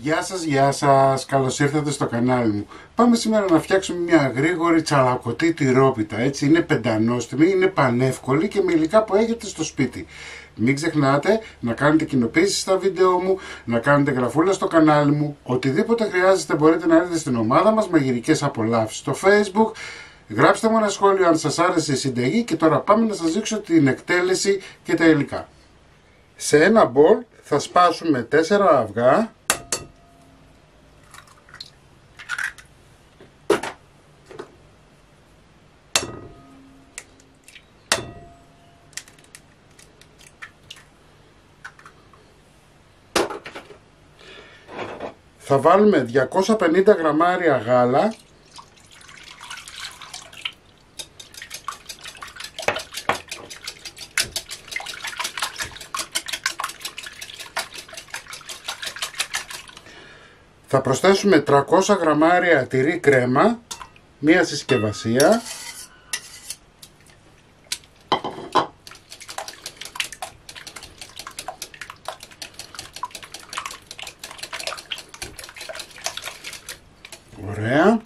Γεια σας, καλώς ήρθατε στο κανάλι μου. Πάμε σήμερα να φτιάξουμε μια γρήγορη τσαλακωτή τυρόπιτα. Έτσι, είναι πεντανόστιμη, είναι πανεύκολη και με υλικά που έχετε στο σπίτι. Μην ξεχνάτε να κάνετε κοινοποίησεις στα βίντεο μου, να κάνετε γραφούλα στο κανάλι μου. Οτιδήποτε χρειάζεται μπορείτε να έρθετε στην ομάδα μας, μαγειρικές απολαύσεις στο Facebook. Γράψτε μου ένα σχόλιο αν σας άρεσε η συνταγή και τώρα πάμε να σας δείξω την εκτέλεση και τα υλικά. Σε ένα μπολ θα σπάσουμε 4 αυγά. Θα βάλουμε 250 γραμμάρια γάλα. Θα προσθέσουμε 300 γραμμάρια τυρί κρέμα, μία συσκευασία. Ωραία.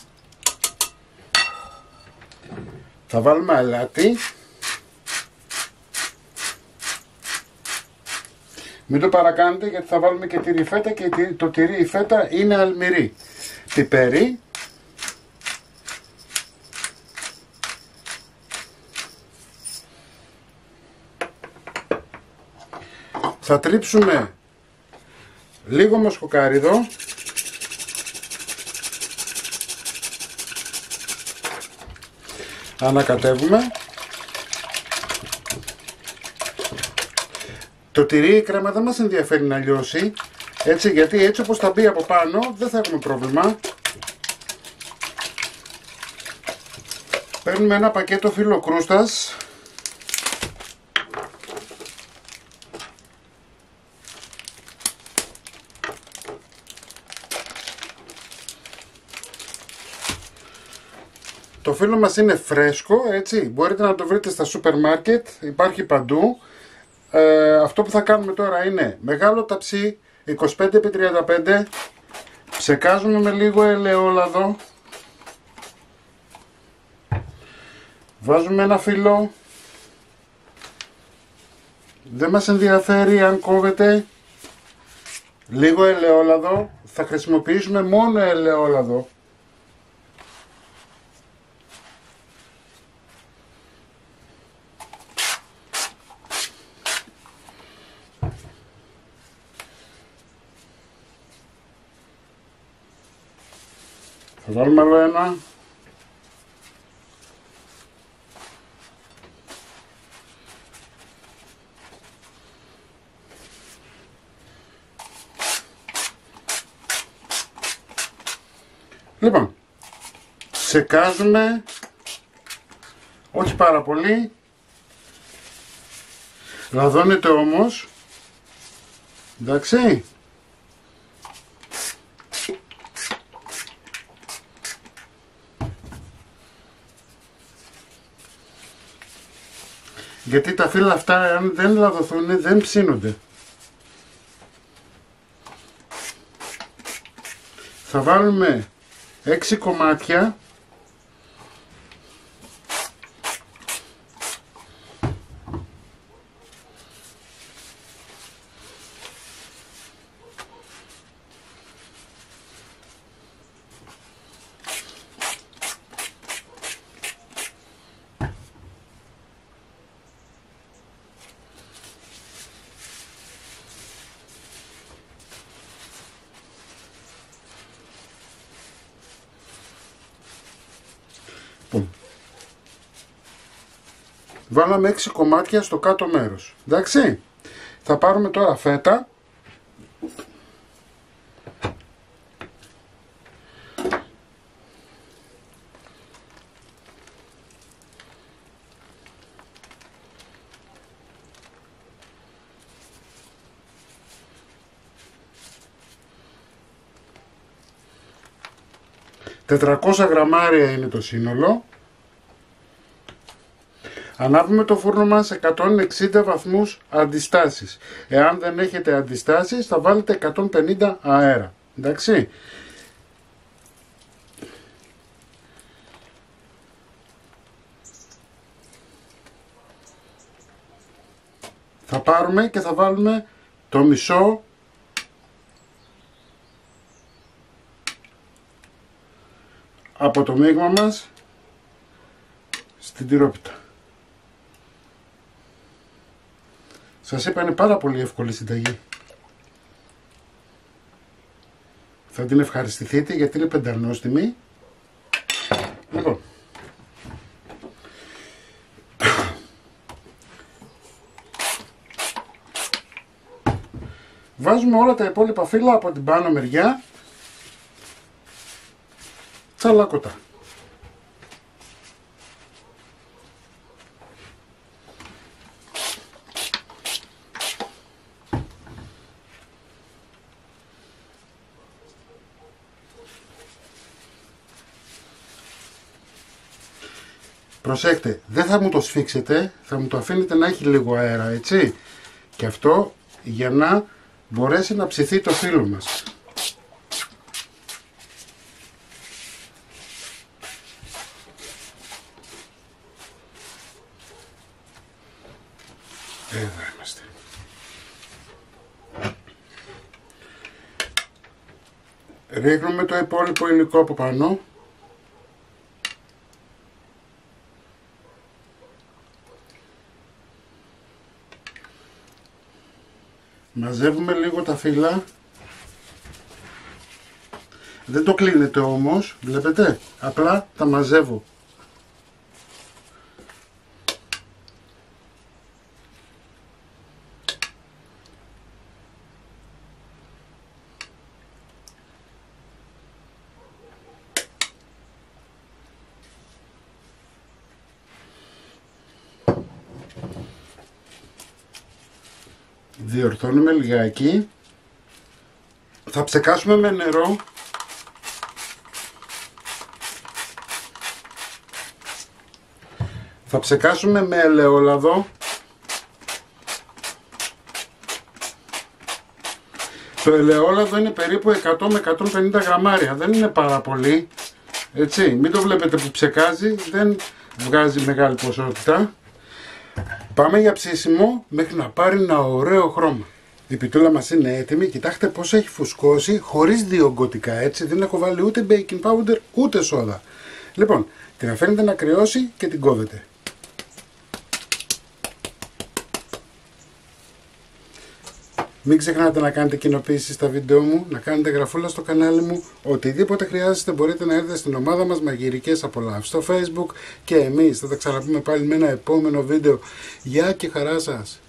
Θα βάλουμε αλάτι. Μην το παρακάνετε γιατί θα βάλουμε και τυρί φέτα και το τυρί η φέτα είναι αλμυρή. Πιπέρι. Θα τρίψουμε λίγο μοσχοκάριδο. Ανακατεύουμε. Το τυρί η κρέμα δεν μας ενδιαφέρει να λιώσει, έτσι, γιατί έτσι όπως θα μπει από πάνω δεν θα έχουμε πρόβλημα. Παίρνουμε ένα πακέτο φύλλο κρούστας. Το φύλλο μας είναι φρέσκο, έτσι, μπορείτε να το βρείτε στα σούπερ μάρκετ, υπάρχει παντού. Αυτό που θα κάνουμε τώρα είναι μεγάλο ταψί 25x35, ψεκάζουμε με λίγο ελαιόλαδο, βάζουμε ένα φύλλο, δεν μας ενδιαφέρει αν κόβεται, λίγο ελαιόλαδο, θα χρησιμοποιήσουμε μόνο ελαιόλαδο. Θα βάλουμε άλλο ένα. Λοιπόν, ψεκάζουμε, όχι πάρα πολύ, λαδώνεται όμως, εντάξει. Γιατί τα φύλλα αυτά αν δεν λαδωθούν δεν ψήνονται. Θα βάλουμε 6 κομμάτια . Βάλαμε 6 κομμάτια στο κάτω μέρος. Εντάξει. Θα πάρουμε τώρα φέτα. «400 γραμμάρια είναι το σύνολο». Ανάβουμε το φούρνο μας σε 160 βαθμούς αντιστάσεις. Εάν δεν έχετε αντιστάσεις θα βάλετε 150 αέρα. Εντάξει. Θα πάρουμε και θα βάλουμε το μισό από το μείγμα μας στην τυρόπιτα. Σας είπα, είναι πάρα πολύ εύκολη συνταγή. Θα την ευχαριστηθείτε γιατί είναι πεντανόστιμη. Λοιπόν, βάζουμε όλα τα υπόλοιπα φύλλα από την πάνω μεριά τσαλακωτά. Προσέχτε, δεν θα μου το σφίξετε, θα μου το αφήνετε να έχει λίγο αέρα, έτσι. Και αυτό για να μπορέσει να ψηθεί το φύλλο μας. Εδώ είμαστε. Ρίχνουμε το υπόλοιπο υλικό από πάνω. Μαζεύουμε λίγο τα φύλλα. Δεν το κλείνετε όμως, βλέπετε, απλά τα μαζεύω. Διορθώνουμε λιγάκι. Θα ψεκάσουμε με νερό. Θα ψεκάσουμε με ελαιόλαδο. Το ελαιόλαδο είναι περίπου 100 με 150 γραμμάρια. Δεν είναι πάρα πολύ. Έτσι, μην το βλέπετε που ψεκάζει. Δεν βγάζει μεγάλη ποσότητα. Πάμε για ψήσιμο μέχρι να πάρει ένα ωραίο χρώμα. Η πιτούλα μας είναι έτοιμη. Κοιτάξτε πως έχει φουσκώσει χωρίς διογκωτικά, έτσι. Δεν έχω βάλει ούτε baking powder ούτε σόδα. Λοιπόν, την αφήνετε να κρυώσει και την κόβετε. Μην ξεχνάτε να κάνετε κοινοποίηση στα βίντεο μου, να κάνετε γραφούλα στο κανάλι μου. Οτιδήποτε χρειάζεστε μπορείτε να έρθετε στην ομάδα μας Μαγειρικές Απολαύσεις στο Facebook και εμείς θα τα ξαναπούμε πάλι με ένα επόμενο βίντεο. Γεια και χαρά σας!